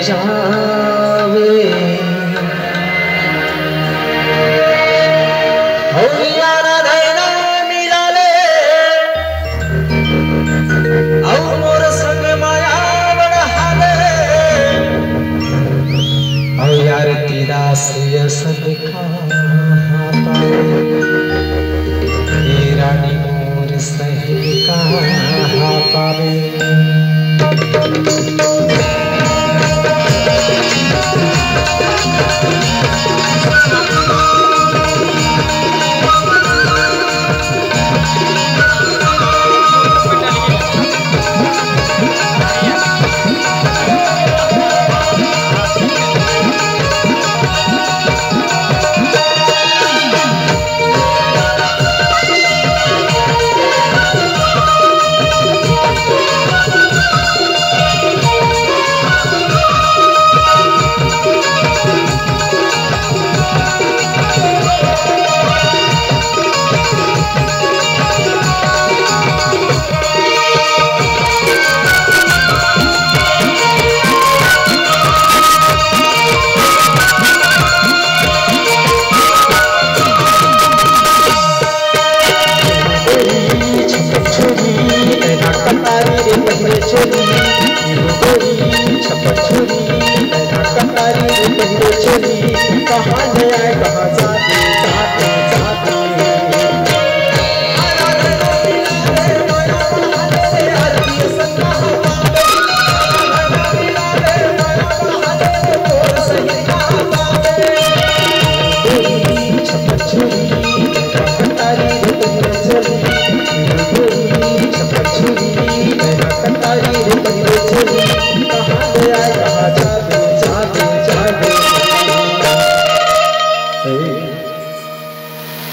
जावे यारा धैना मिलाले औ मोर संग माया बढ़ाले औ यार तेरा से सदका रानी मोर सही कहा पावे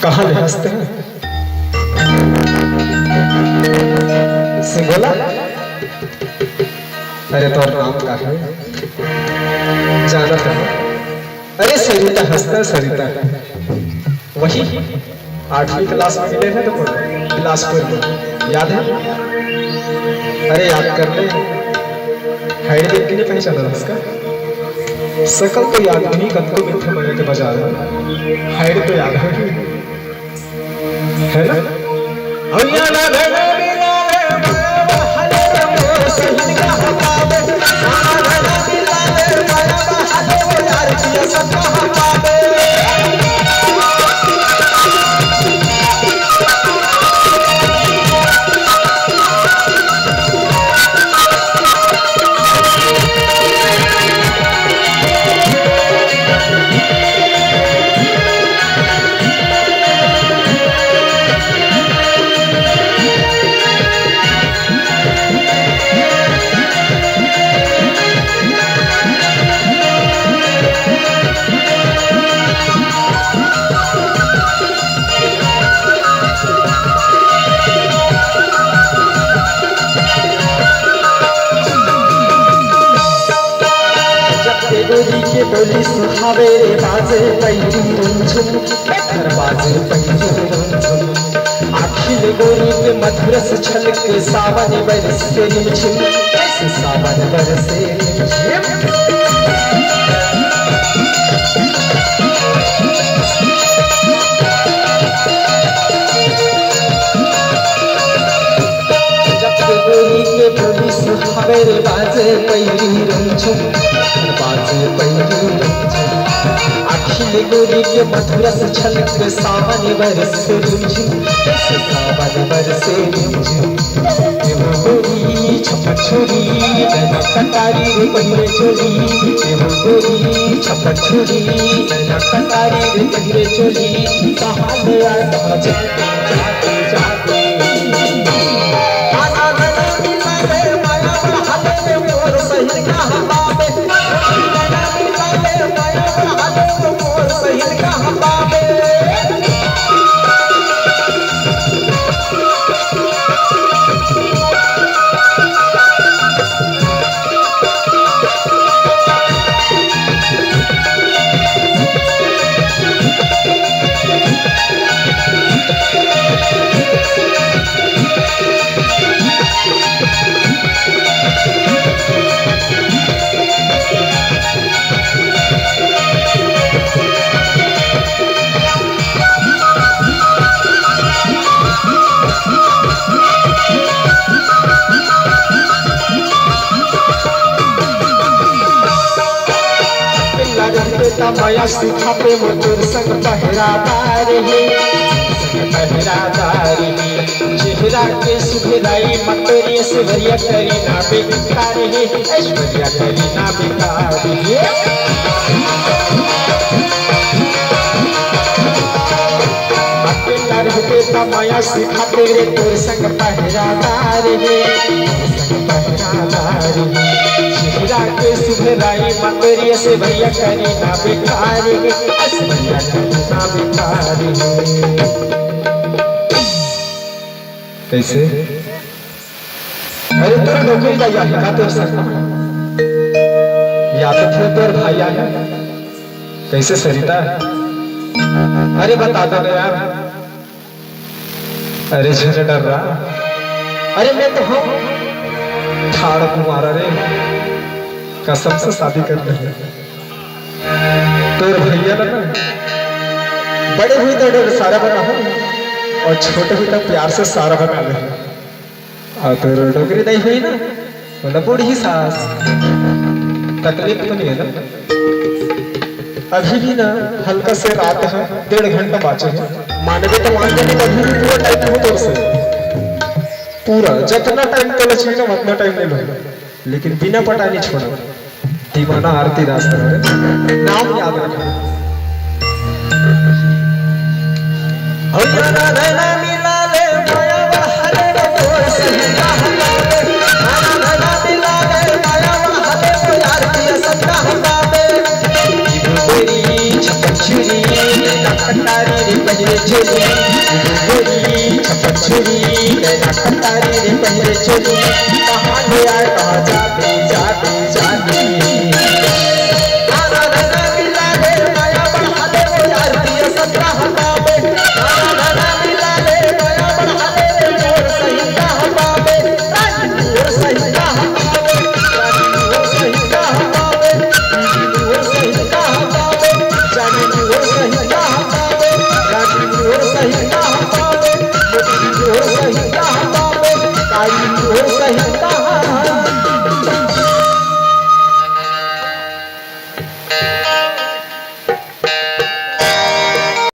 कहाँ ले हंसते हैं सिंगोला अरे तो नाम का है जानत है अरे सरिता हंसता सरिता वही 8वीं क्लास में मिले थे तो बिलासपुर में याद है अरे याद कर ले हाइड देख के नहीं पहचाना उसका सकल तो याद नहीं कंतो मिठे बने के बाजार में हाइड तो याद है ना और याद है गोरी के बोली सुहावे रे बाजे पैजू झुम घर बाजे पैजू झुम आखिल गोरी के मधुर से छलके सावन बरसे रिमझिम ऐसे सावन बरसे रिमझिम गोरी के बोली सुहावे रे बाजे पैजू झुम बाजे पैजू अखिल गोरी के मधुर से छलके सावन बरसे रिमझिम सावन बरसे रिमझिम एवं गोरी छपट छोरी नैना कटारी रे पहिरे चोली एवं गोरी छपट छोरी नैना कटारी रे पहिरे चोली कहाँ ले आ कहाँ जाते जाते जाते सिखाते मोर संग पहरादार है पहरादार है चेहरा के सुधराई मतोरी से भरिया करी ना बेकार है ऐश्वर्या करी ना बेकार अकेला रहते त माया सिखाते रे तोर संग पहरादार है पहरादार है चेहरा के सुधराई मतोरी से भरिया करी ना बेकार है ऐश्वर्या करी ना बेकार है कैसे अरे तोर नौकरी का या का तोर संग या तो फिर तोर भाई आया कैसे सरिता अरे बता दो ना यार अरे झगड़ा डर रहा अरे मैं तो हूँ ठाड़ कुमारा रे कसम से शादी कर रहे तोर भैया ना बड़े हुई तो सारा बना हो और छोटे हुई तो प्यार से सारा बना ले और तो डोगरी नहीं हुई ना मतलब बूढ़ी सास तकलीफ तो नहीं है ना अभी भी ना हल्का से रात है 1.5 घंटा बाचे है मानवे तो मान जाने अभी भी पूरा टाइम हो तो से पूरा जितना टाइम तो चाहिए ना उतना टाइम ले लो लेकिन बिना पटा नहीं छोड़ा दीवाना आरती दास नाम याद रखना नैना नैना मिला ले माया हरे तोर से नैना मिला ले माया हरे तो यार की सत्ता हमरा दे गोरी छपन छुरी नैना कटारी रे पहले चोली गोरी छपन छुरी नैना कटारी रे पहले चोली कहां गया कहां जाते